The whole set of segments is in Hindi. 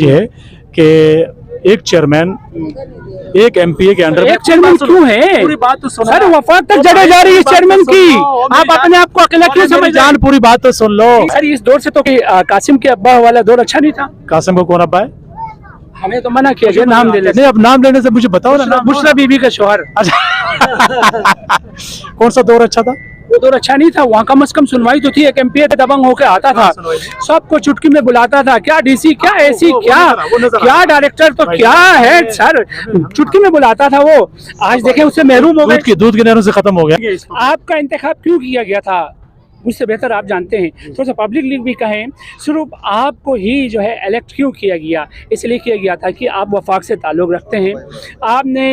है कि एक चेयरमैन एक एमपीए के अंडर एक चेयरमैन क्यों है? पूरी बात तो सुनो सर वफाक तक जगह जा रही है इस चेयरमैन की। आप अपने आप को अकेला क्यों समझ जान पूरी बात तो सुन लो। सर इस दौर से तो कासिम के अब्बा वाला दौर अच्छा नहीं था। कासिम को कौन अब्बा है? हमें तो मना किया गया नाम लेने से। नहीं, अब नाम लेने से मुझे बताओ ना। बुशरा बीबी का शौहर। अच्छा कौन सा दौर अच्छा था? वो दौर अच्छा नहीं था। वहाँ कम से कम सुनवाई तो थी। एक एमपीए दबंग होके आता था, सबको चुटकी में बुलाता था। क्या डीसी, क्या एसी, क्या डायरेक्टर, तो क्या है सर, चुटकी में बुलाता था वो। आज देखें उससे महरूम हो गए। दूध की नहरों से खत्म हो गया। आपका इंतखाब क्यों किया गया था मुझसे बेहतर आप जानते हैं। थोड़ा सा पब्लिकली भी कहें, सिर्फ आपको ही जो है इलेक्ट क्यों किया गया? इसलिए किया गया था कि आप वफाक से ताल्लुक़ रखते हैं। आपने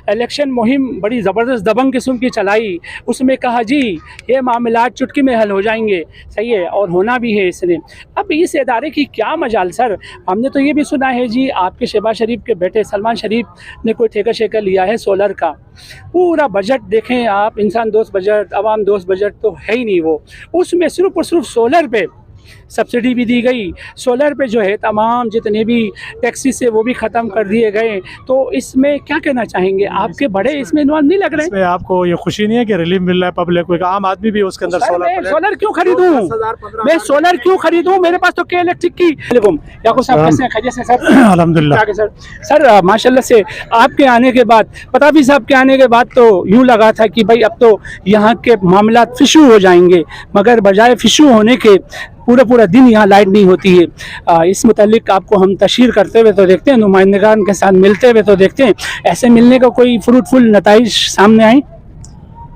इलेक्शन मुहिम बड़ी ज़बरदस्त दबंग किस्म की चलाई। उसमें कहा जी ये मामलात चुटकी में हल हो जाएंगे, सही है, और होना भी है इसने। अब इस इदारे की क्या मजाल सर। हमने तो ये भी सुना है जी आपके शहबाज शरीफ के बेटे सलमान शरीफ ने कोई ठेका शेका लिया है सोलर का। पूरा बजट देखें आप, इंसान दोस्त बजट, आवाम दोस्त बजट तो है ही नहीं वो। उसमें सिर्फ और सिर्फ सोलर पे सब्सिडी भी दी गई। सोलर पे जो है तमाम जितने भी टैक्सेस है वो भी ख़त्म कर दिए गए। तो इसमें क्या कहना चाहेंगे? आपके बड़े इसमें इन्वॉल्व नहीं लग रहे हैं? इसमें आपको ये खुशी नहीं है कि रिलीफ मिल रहा है पब्लिक को? एक आम आदमी भी उसके अंदर सोलर क्यों खरीदूं मैं? सोलर क्यों खरीदूं? मेरे पास तो के इलेक्ट्रिक की। याकूब साहब कैसे हैं? खैरियत से सर? अल्हम्दुलिल्लाह सर माशाल्लाह से आपके आने के बाद, पताबी साहब के आने के बाद तो यूँ लगा था कि भाई अब तो यहाँ के मामला फिशू हो जाएंगे, मगर बजाय फिशू होने के पूरा दिन यहाँ लाइट नहीं होती है। इस मुतालिक आपको हम तशहीर करते हुए तो देखते हैं, नुमाइंदगान के साथ मिलते हुए तो देखते हैं। ऐसे मिलने का कोई फ्रूटफुल नताइज सामने आई?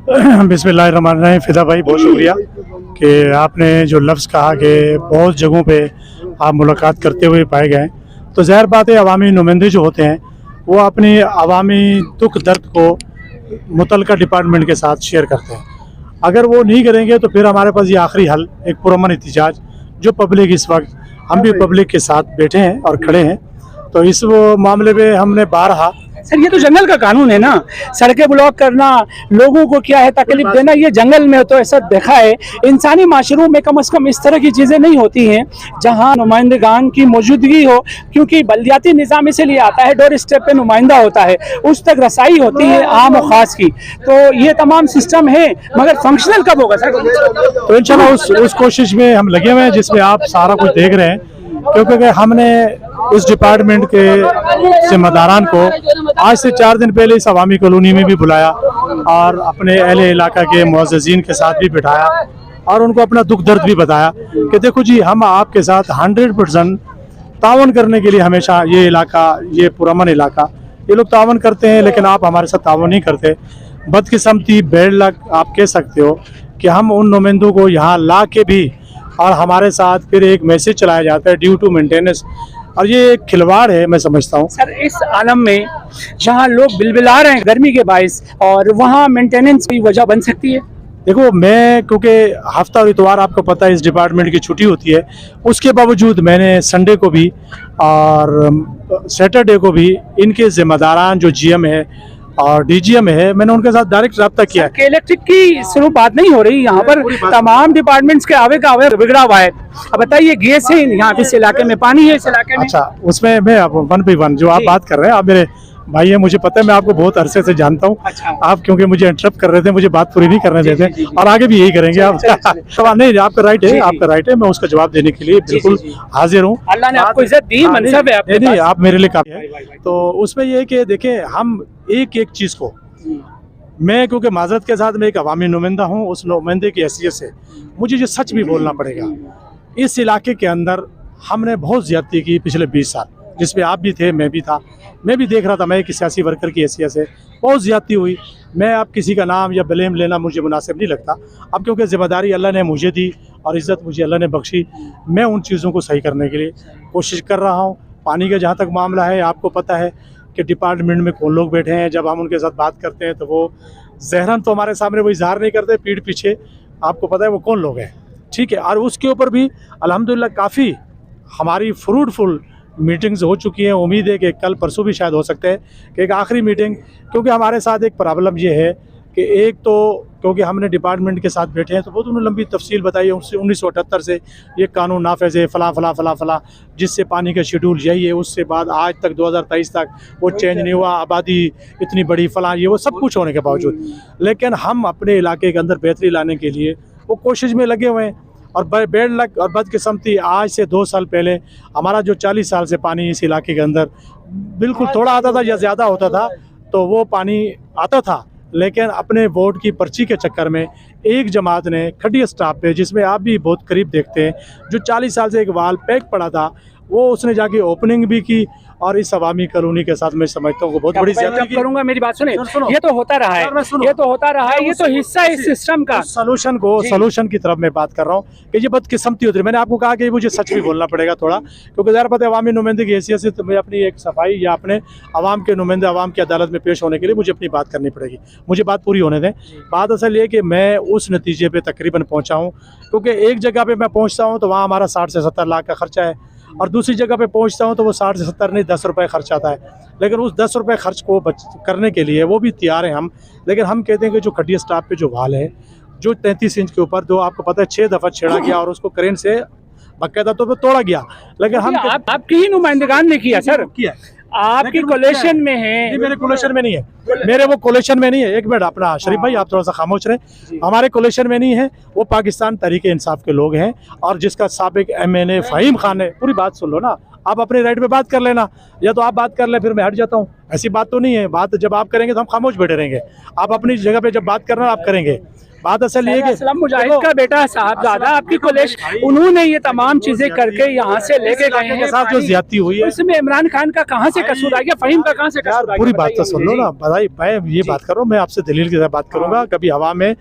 बिस्मिल्लाहिर्रहमानिर्रहीम। फिदा भाई बहुत शुक्रिया कि आपने जो लफ्ज़ कहा कि बहुत जगहों पे आप मुलाकात करते हुए पाए गए। तो ज़ाहिर बात है अवामी नुमाइंदे जो होते हैं वो अपनी अवामी दुख दर्द को मुतल्लिका डिपार्टमेंट के साथ शेयर करते हैं। अगर वो नहीं करेंगे तो फिर हमारे पास ये आखिरी हल एक पुरअमन एहतजाज, जो पब्लिक इस वक्त हम भी पब्लिक के साथ बैठे हैं और खड़े हैं। तो इस वो मामले में हमने बारहा सर ये तो जंगल का कानून है ना, सड़कें ब्लॉक करना, लोगों को क्या है तकलीफ देना, ये जंगल में तो ऐसा देखा है। इंसानी माशरों में कम से कम इस तरह की चीज़ें नहीं होती हैं जहां नुमाइंदगान की मौजूदगी हो, क्योंकि बल्दियाती निज़ाम इसीलिए आता है, डोर स्टेप पे नुमाइंदा होता है, उस तक रसाई होती है आम और ख़ास की। तो ये तमाम सिस्टम है, मगर फंक्शनल कब होगा सर? तो इंशाल्लाह उस कोशिश में हम लगे हुए हैं जिसमें आप सारा कुछ देख रहे हैं। क्योंकि हमने इस डिपार्टमेंट के जिम्मेदारान को आज से 4 दिन पहले इस अवामी कॉलोनी में भी बुलाया और अपने अहले इलाका के मुअज़्ज़िज़ीन के साथ भी बिठाया और उनको अपना दुख दर्द भी बताया कि देखो जी हम आपके साथ 100% तावन करने के लिए हमेशा ये इलाका, ये पुरअमन इलाका, ये लोग तावन करते हैं, लेकिन आप हमारे साथ तावन नहीं करते। बदकिस्मती, बैड लक आप कह सकते हो कि हम उन नुमाइंदों को यहाँ ला के भी और हमारे साथ फिर एक मैसेज चलाया जाता है ड्यू टू मेंटेनेंस, और ये एक खिलवाड़ है मैं समझता हूँ। सर इस आलम में जहाँ लोग बिलबिला रहे हैं गर्मी के बाइस, और वहाँ मेंटेनेंस की वजह बन सकती है? देखो मैं, क्योंकि हफ्ता और इतवार आपको पता है इस डिपार्टमेंट की छुट्टी होती है, उसके बावजूद मैंने संडे को भी और सैटरडे को भी इनके जिम्मेदारान जो जीएम है और डीजीएम है, मैंने उनके साथ डायरेक्ट रब्ता किया है। इलेक्ट्रिक की सिर्फ बात नहीं हो रही यहाँ पर, तमाम डिपार्टमेंट्स के आवे का आवे बिगड़ा हुआ है। अब बताइए गैस है यहाँ इस इलाके में, पानी है इस इलाके में? अच्छा, उसमें मैं अब 1 by 1 जो आप बात कर रहे हैं, आप मेरे भाई है, मुझे पता है, मैं आपको बहुत अरसे से जानता हूँ। अच्छा। आप क्योंकि मुझे इंटरप्ट कर रहे थे, मुझे बात पूरी नहीं करने देते और आगे भी यही करेंगे आप। सवाल नहीं, आपका राइट है, आपका राइट है, मैं उसका जवाब देने के लिए बिल्कुल हाजिर हूँ। अल्लाह ने आपको इज्जत दी, मनसब है आपके पास। आप मेरे लिए काफी है। तो उसमें ये है कि देखें हम एक एक चीज़ को, मैं क्योंकि माजरत के साथ मैं एक अवामी नुमाइंदा हूँ, उस नुमाइंदे की हैसियत से मुझे ये सच भी बोलना पड़ेगा। इस इलाके के अंदर हमने बहुत ज़्यादती की पिछले 20 साल, जिसमें आप भी थे, मैं भी था, मैं भी देख रहा था। मैं एक सियासी वर्कर की हैसियत से बहुत ज़्यादती हुई। मैं अब किसी का नाम या ब्लेम लेना मुझे मुनासिब नहीं लगता। अब क्योंकि ज़िम्मेदारी अल्लाह ने मुझे दी और इज़्ज़त मुझे अल्लाह ने बख्शी, मैं उन चीज़ों को सही करने के लिए कोशिश कर रहा हूँ। पानी का जहाँ तक मामला है, आपको पता है कि डिपार्टमेंट में कौन लोग बैठे हैं। जब हम उनके साथ बात करते हैं तो वो ज़हरन तो हमारे सामने वो इजहार नहीं करते, पीठ पीछे आपको पता है वो कौन लोग हैं, ठीक है। और उसके ऊपर भी अल्हम्दुलिल्लाह काफ़ी हमारी फ्रूटफुल मीटिंग्स हो चुकी हैं। उम्मीद है कि कल परसों भी शायद हो सकते हैं कि एक आखिरी मीटिंग, क्योंकि हमारे साथ एक प्रॉब्लम ये है कि एक तो क्योंकि हमने डिपार्टमेंट के साथ बैठे हैं तो बहुत उन्होंने लंबी तफसील बताई है। 1978 से ये कानून नाफिज है, फला फला फला फला, जिससे पानी का शेड्यूल यही है। उससे बाद आज तक 2023 तक वो चेंज नहीं हुआ, आबादी इतनी बड़ी फला, ये वो सब कुछ होने के बावजूद, लेकिन हम अपने इलाके के अंदर बेहतरी लाने के लिए वो कोशिश में लगे हुए हैं। और बेड लक और बदकिस्मती, आज से 2 साल पहले हमारा जो 40 साल से पानी इस इलाके के अंदर बिल्कुल थोड़ा आता था या ज़्यादा होता था, तो वो पानी आता था, लेकिन अपने वोट की पर्ची के चक्कर में एक जमात ने खड्डी स्टाफ पे, जिसमें आप भी बहुत करीब देखते हैं, जो 40 साल से एक वाल पैक पड़ा था, वो उसने जाके ओपनिंग भी की। और इस अवामी कॉलोनी के साथ मैं समझता हूँ बहुत बड़ी ज़्यादती की। करूंगा, मेरी बात सुने, सुनो। ये तो होता रहा है, ये तो होता रहा है, ये तो हिस्सा है इस सिस्टम का। सोल्यूशन की तरफ मैं बात कर रहा हूँ कि ये बदकिस्मती होती है। मैंने आपको कहा कि मुझे सच भी बोलना पड़ेगा थोड़ा, क्योंकि ज़ाहिर बात है अवामी नुमाइंदे की हैसियत से तो मैं अपनी एक सफाई या अपने अवाम के नुमाइंदे अवाम की अदालत में पेश होने के लिए मुझे अपनी बात करनी पड़ेगी। मुझे बात पूरी होने दें। बात असल ये कि मैं उस नतीजे पर तकरीबन पहुँचा हूँ, क्योंकि एक जगह पर मैं पहुँचता हूँ तो वहाँ हमारा 60 से 70 लाख का खर्चा है, और दूसरी जगह पे पहुंचता हूं तो वो 60 से 70 नहीं 10 रुपये खर्च आता है। लेकिन उस 10 रुपये खर्च को करने के लिए वो भी तैयार हैं हम, लेकिन हम कहते हैं कि जो खड्डी स्टाफ पे जो वाल है, जो 33 इंच के ऊपर, जो आपको पता है 6 दफ़ा छेड़ा गया और उसको करेंट से बाकायदा तो तोड़ा गया, लेकिन हम आपकी ही नुमाइंदगान ने किया सर, किया, आपकी कोलेशन में है। मेरे कोलेशन में नहीं है, मेरे वो कोलेशन में नहीं है। एक मिनट अपना शरीफ भाई, आप थोड़ा सा खामोश रहे। हमारे कोलेशन में नहीं है, वो पाकिस्तान तहरीक इंसाफ के लोग हैं, और जिसका साबिक MNA फ़हीम खान है। पूरी बात सुन लो ना, आप अपने राइट पे बात कर लेना, या तो आप बात कर ले फिर मैं हट जाता हूँ। ऐसी बात तो नहीं है। बात जब आप करेंगे तो हम खामोश बैठे रहेंगे। आप अपनी जगह पे जब बात करना आप करेंगे। बात असल ये कि असलम मुजाहिद का बेटा साहबजादा आपकी कोलेश, उन्होंने ये तमाम चीजें करके यहाँ से लेके गए हैं। के साथ जो ज्यादती हुई है, इसमें इमरान खान का कहाँ से कसूर आ गया, फ़हीम का कहाँ से कसूर आ गया? पूरी बात तो सुन लो ना भाई, मैं ये बात कर रहा हूँ, मैं आपसे दलील के साथ बात करूंगा, कभी हवा में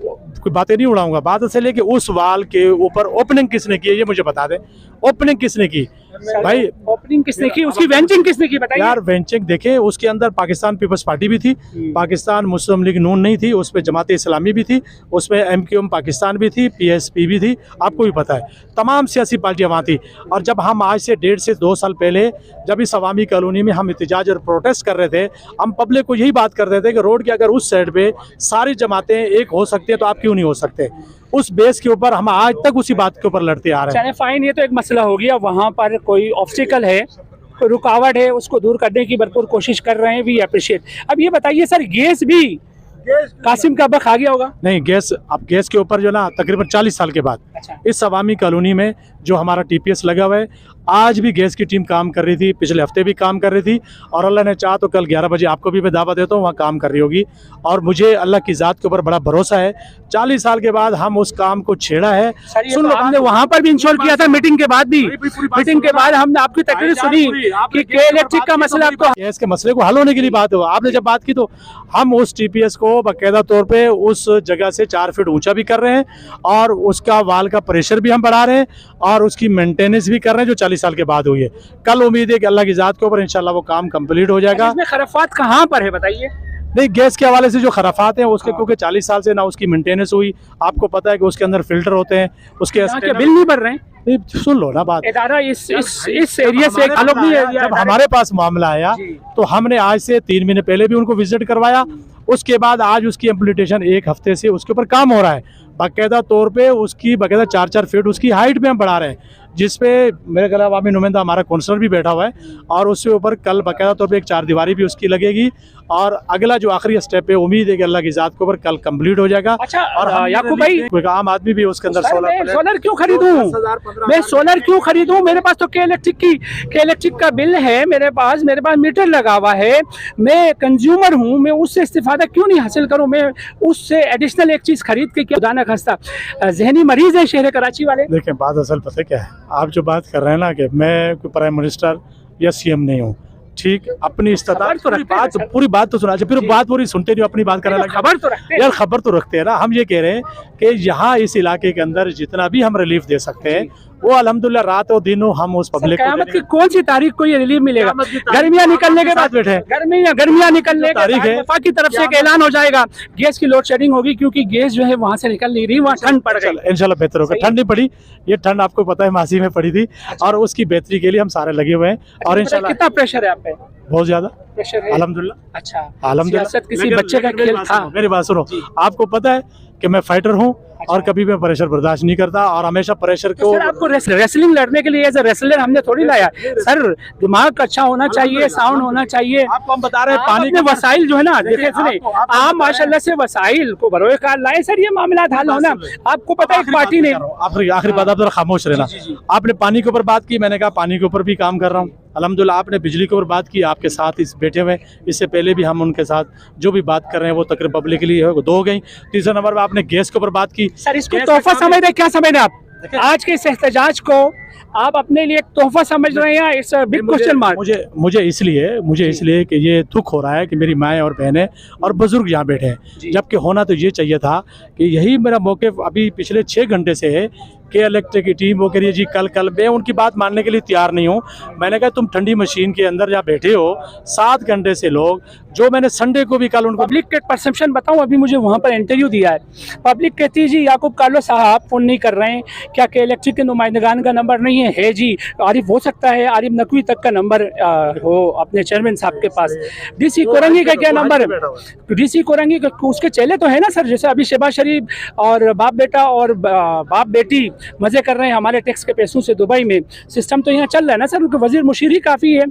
कोई बातें नहीं उड़ाऊंगा। बात असल है कि उस वाल के ऊपर ओपनिंग किसने की है ये मुझे बता दें। ओपनिंग किसने की भाई? ओपनिंग किसने की, उसकी वेंचिंग किसने की बताइए यार। वेंचिंग देखें, उसके अंदर पाकिस्तान पीपल्स पार्टी भी थी, पाकिस्तान मुस्लिम लीग नून नहीं थी, उसमें जमात इस्लामी भी थी, उसमें MQM पाकिस्तान भी थी, PSP भी थी, आपको भी पता है, तमाम सियासी पार्टियां वहाँ थी। और जब हम आज से 1.5 से 2 साल पहले जब इस अवामी कॉलोनी में हम एहतजाज और प्रोटेस्ट कर रहे थे, हम पब्लिक को यही बात कर रहे थे कि रोड के अगर उस साइड पे सारी जमातें एक हो सकती है तो आप क्यों नहीं हो सकते। उस बेस के ऊपर हम आज तक उसी बात के ऊपर लड़ते आ रहे हैं। चले फाइन, ये तो एक मसला हो गया, वहाँ पर कोई ऑब्स्टिकल है, कोई रुकावट है, उसको दूर करने की भरपूर कोशिश कर रहे हैं, वी अप्रिशिएट। अब ये बताइए सर, गैस भी कासिम का बख आ गया होगा? नहीं, गैस, अब गैस के ऊपर जो ना तकरीबन 40 साल के बाद इस अवामी कॉलोनी में जो हमारा TPS लगा हुआ है, आज भी गैस की टीम काम कर रही थी, पिछले हफ्ते भी काम कर रही थी, और अल्लाह ने चाहा तो कल 11 बजे आपको भी मैं दावा देता हूँ, वहाँ काम कर रही होगी। और मुझे अल्लाह की ज़ात के ऊपर बड़ा भरोसा है, 40 साल के बाद हम उस काम को छेड़ा है। सुन लो, हमने वहाँ पर भी इंश्योर किया था, मीटिंग के बाद भी, मीटिंग के बाद हमने आपकी तकरीर सुनी कि इलेक्ट्रिक का मसला, तो गैस के मसले को हल होने के लिए बात हो, आपने जब बात की तो हम उस TPS को बाकायदा तौर पे उस जगह से 4 फीट ऊंचा भी कर रहे हैं, और उसका वाल का प्रेशर भी हम बढ़ा रहे हैं, और उसकी मेंटेनेंस भी कर रहे हैं जो 40 साल के बाद हुई है। कल उम्मीद है कि अल्लाह की ज़ात के ऊपर इंशाल्लाह वो काम कंप्लीट हो जाएगा। इसमें खराफात कहाँ पर है बताइए? नहीं, गैस के हवाले से जो खराफात हैं उसके, क्योंकि 40 साल से ना उसकी मेंटेनेंस हुई, आपको पता है कि उसके अंदर फिल्टर होते हैं, उसके बिल नहीं भर रहे हैं। सुन लो ना बात, इदारा इस एरिया से जब हमारे पास मामला आया तो हमने आज से 3 महीने पहले भी उनको विजिट करवाया, उसके बाद आज उसकी इम्प्लीमेंटेशन 1 हफ्ते से उसके ऊपर काम हो रहा है। बाकायदा तौर पे उसकी बाकायदा 4-4 फीट उसकी हाइट पे हम बढ़ा रहे हैं, जिसपे मेरे ख्याल अवामी नुमाइंदा हमारा काउंसलर भी बैठा हुआ है, और उसके ऊपर कल बाकायदा तौर पे एक 4 दीवारी भी उसकी लगेगी, और अगला जो आखिरी स्टेप है उम्मीद है कि अल्लाह की ज़ात के ऊपर कल कंप्लीट हो जाएगा। अच्छा, और याकूब भाई, कोई आम आदमी भी उसके अंदर सोलर क्यों खरीदूं मैं? सोलर क्यों खरीदूं? मेरे पास तो के इलेक्ट्रिक का बिल है, मेरे पास मीटर लगा हुआ है, मैं कंज्यूमर हूं, मैं उससे इस्तिफादा क्यों नहीं हासिल करूं? मैं उससे एडिशनल एक चीज़ खरीद के, खुदा न खास्ता जहनी मरीज है शहर कराची वाले। देखिए, बात असल पता क्या है, आप जो बात कर रहे हैं ना कि मैं कोई प्राइम मिनिस्टर या CM नहीं हूँ, ठीक, अपनी इस्तादात पूरी बात तो सुना, फिर बात पूरी सुनते नहीं, अपनी बात करने लगे। खबर तो रखते हैं यार, खबर तो रखते हैं ना। हम ये कह रहे हैं कि यहाँ इस इलाके के अंदर जितना भी हम रिलीफ दे सकते हैं वो अल्हम्दुलिल्लाह रात और दिनों हम उस पब्लिक को क़यामत की कौन सी तारीख को ये रिलीफ मिलेगा? गर्मियाँ निकलने के बाद बैठे, गर्मियाँ निकलने की तारीख है, वफाक की तरफ से एक ऐलान हो जाएगा, गैस की लोड शेडिंग होगी, क्योंकि गैस जो है वहाँ से निकल नहीं रही, वहाँ ठंड पड़ गई। इंशाल्लाह बेहतर होगा। ठंड नहीं पड़ी, ये ठंड आपको पता है मासी में पड़ी थी, और उसकी बेहतरी के लिए हम सारे लगे हुए हैं। और इंशाल्लाह कितना प्रेशर है आप पे? बहुत ज्यादा प्रेशर है? अल्हम्दुलिल्लाह। अच्छा, अल्हम्दुलिल्लाह। सियासत किसी लेकिन- बच्चे का लेकिन मेरी खेल बात था? सुनो, मेरी बात सुनो, जी। आपको पता है कि मैं फाइटर हूँ और अच्छा। कभी मैं प्रेशर बर्दाश्त नहीं करता और हमेशा प्रेशर तो को सर आपको रेसलिंग लड़ने के लिए एज अ रेसलर हमने थोड़ी लाया। सर दिमाग अच्छा होना चाहिए, साउंड होना चाहिए। आपको हम बता रहे हैं आप पानी अपने वसाइल जो है ना, देखिए, देखिए सुने, आपको आप बता माशाल्लाह से वसाइल को बरोए कार लाए सर, ये मामला हल होना। आपको पता है एक पार्टी ने आखिरी बात आप जरा खामोश रहना। आपने पानी के ऊपर बात की, मैंने कहा पानी के ऊपर भी काम कर रहा हूँ अल्हम्दुलिल्लाह। आपने बिजली के ऊपर बात की, आपके साथ इस बैठे हुए, इससे पहले भी हम उनके साथ जो भी बात कर रहे हैं वो तकरीबन पब्लिकली है, वो 2 हो गई। तीसरे नंबर पे आपने गैस के ऊपर बात की। सर इसको गैस का तोहफा काम है। समझ रहे, क्या समझ रहे आप? आज के इस एहतजाज को आप अपने लिए एक तोहफा समझ रहे हैं? It's a big question mark. मुझे इसलिए कि ये दुख हो रहा है कि मेरी माएँ और बहनें और बुजुर्ग यहाँ बैठे हैं, जबकि होना तो ये चाहिए था कि यही मेरा मौक़िफ़ अभी पिछले 6 घंटे से है कि इलेक्ट्रिक की टीम वो कह रही है जी कल मैं उनकी बात मानने के लिए तैयार नहीं हूँ। मैंने कहा तुम ठंडी मशीन के अंदर जहाँ बैठे हो 7 घंटे से लोग, जो मैंने संडे को भी कल उनको पब्लिक के परसेप्शन बताऊं, अभी मुझे वहां पर इंटरव्यू दिया है, पब्लिक कहती है जी याकूब कार्लो साहब फोन नहीं कर रहे हैं क्या, कि इलेक्ट्रिक के नुमाइंदगान का नंबर नहीं है जी, आरिफ हो सकता है आरिफ नकवी तक का नंबर हो अपने चेयरमैन साहब के पास, डीसी कोरंगी का क्या नंबर है? डीसी कोरंगी उसके चेले तो है ना सर, जैसे अभी शहबाज शरीफ और बाप बेटा और बाप बेटी मजे कर रहे हैं हमारे टैक्स के पैसों से दुबई में, सिस्टम तो यहाँ चल रहा है ना सर। उनके वजीर मुशीर ही काफ़ी है,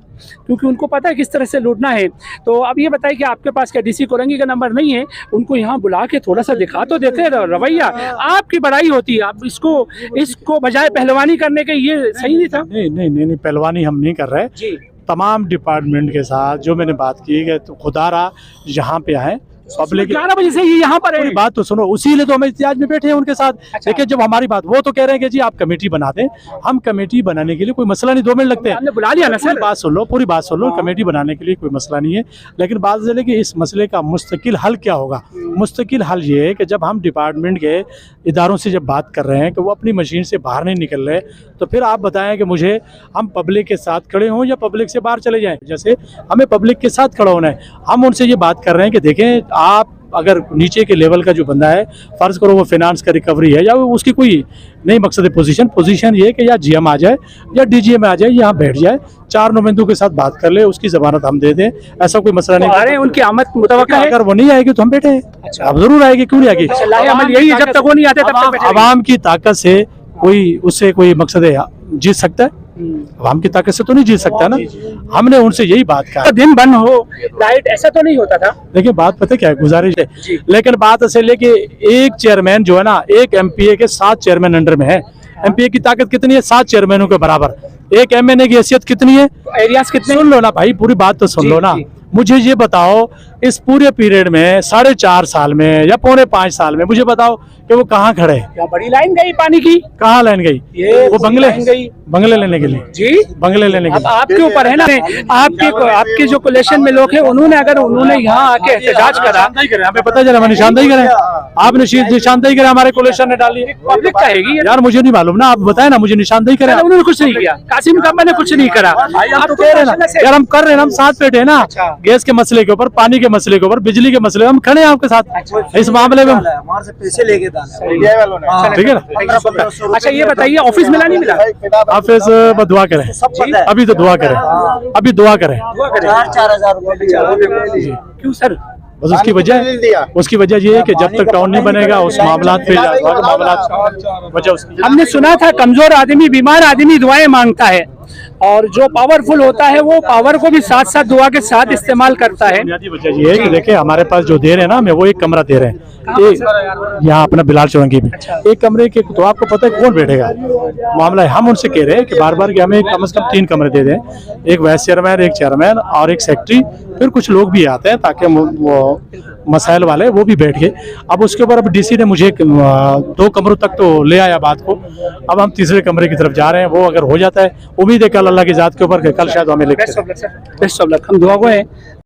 क्योंकि उनको पता है किस तरह से लूटना है। तो अब ये बताइए कि आपके पास क्या डीसी कोरंगी का नंबर नहीं है? उनको यहाँ बुला के थोड़ा सा दिखा तो देते रवैया, आपकी बड़ाई होती है, आप इसको बजाय पहलवानी करने के, ये सही नहीं था? नहीं, पहलवानी हम नहीं कर रहे जी। तमाम डिपार्टमेंट के साथ जो मैंने बात की है, तो खुदारा यहाँ पे आए पब्लिक 11 बजे से ये यहाँ पर है। पूरी बात तो सुनो, उसीलिए तो हम इत्याज में बैठे हैं उनके साथ। अच्छा। देखिए जब हमारी बात, वो तो कह रहे हैं कि जी आप कमेटी बना दें, हम कमेटी बनाने के लिए कोई मसला नहीं, 2 मिनट लगते हैं। हमने बुला लिया ना सर। पूरी बात सुन लो, कमेटी बनाने के लिए कोई मसला नहीं है, लेकिन बात ये है कि इस मसले का मुस्तकिल हल क्या होगा। मुस्तकिल हल ये है कि जब हम डिपार्टमेंट के इदारों से जब बात कर रहे हैं कि वो अपनी मशीन से बाहर नहीं निकल रहे, तो फिर आप बताएं कि मुझे हम पब्लिक के साथ खड़े हों या पब्लिक से बाहर चले जाएं। जैसे हमें पब्लिक के साथ खड़ा होना है, हम उनसे ये बात कर रहे हैं कि देखें आप अगर नीचे के लेवल का जो बंदा है, फ़र्ज़ करो वो फाइनेंस का रिकवरी है या उसकी कोई नहीं मकसद पोजीशन ये है कि या जीएम आ जाए या डीजीएम आ जाए, यहाँ बैठ जाए, 4 नुमाइंदों के साथ बात कर ले, उसकी ज़मानत हम दे दें, ऐसा कोई मसला नहीं। अरे उनकी आमद मुतवक्का है, अगर वो नहीं आएगी तो हम बैठे हैं। अच्छा। अब जरूर आएगी, क्यों नहीं आएगी? अमल यही है, जब तक वो नहीं आते तब तक बैठे आवाम की ताकत से उससे कोई मकसद जीत सकता है? आवाम की ताकत से तो नहीं जीत सकता ना। हमने उनसे यही बात कहा, तो दिन बंद हो लाइट, ऐसा तो नहीं होता था। देखिए बात पता क्या है, गुजारिश है, लेकिन बात असल है कि एक चेयरमैन जो है ना, एक एमपीए के 7 चेयरमैन अंडर में है। एमपीए की ताकत कितनी है? 7 चेयरमैनों के बराबर। एक एमएनए की हैसियत कितनी है? एरियाज कितने? सुन लो ना भाई, पूरी बात तो सुन लो ना। मुझे ये बताओ, इस पूरे पीरियड में 4.5 साल में या 4.5 साल में मुझे बताओ कि वो कहाँ खड़े हैं? क्या बड़ी लाइन गई पानी की? कहाँ लाइन गई? ये वो लाइन गई बंगले लेने के लिए जी, बंगले लेने के अब लिए। आपके ऊपर है ना, आपके जो कोलेशन में लोग हैं, उन्होंने यहाँ आके एहतजाज करा, हमें पता चला, निशानदेही करें, आपने निशानदेही करें, हमारे कोलेशन ने डाली। पब्लिक कहेगी यार मुझे नहीं मालूम ना, आप बताए ना, मुझे निशानदेही करें। उन्होंने कुछ नहीं किया, कासिम कब्बा ने कुछ नहीं करा। आप तो कह रहे हैं ना यार, हम कर रहे हैं, हम साथ बैठे हैं ना। गैस के मसले के ऊपर, पानी के मसले के ऊपर, बिजली के मसले, हम खड़े हैं आपके साथ इस मामले में। हमारे से पैसे लेके ठीक है ना? अच्छा ये बताइए, ऑफिस मिला नहीं मिला? ऑफिस दुआ करें, अभी तो दुआ करें, अभी दुआ करें। 4,000 रुपए क्यों सर? बस उसकी वजह ये है कि जब तक टाउन नहीं बनेगा उस मामला वजह हमने सुना था कमजोर आदमी, बीमार आदमी दुआएं मांगता है, और जो पावरफुल होता है वो पावर को भी साथ साथ दुआ के साथ इस्तेमाल करता है। बुनियादी वजह ये है कि देखिए हमारे पास जो दे रहे हैं ना, हमें वो एक कमरा दे रहे हैं यहाँ अपना बिलाल चौरंगी में। एक कमरे के तो आपको पता है कौन बैठेगा? मामला है, हम उनसे कह रहे हैं कि बार बार कि हमें कम से कम 3 कमरे दे दें, एक वाइस चेयरमैन, एक चेयरमैन और एक सेक्रेटरी, फिर कुछ लोग भी आते हैं ताकि वो मसाइल वाले वो भी बैठ गए। अब उसके ऊपर अब डीसी ने मुझे 2 कमरों तक तो ले आया बात को, अब हम तीसरे कमरे की तरफ जा रहे हैं। वो अगर हो जाता है, उम्मीद है कल अल्लाह की ज़ात के ऊपर कल शायद हमें बेस्ट ऑफ लक, हम दुआ को हैं।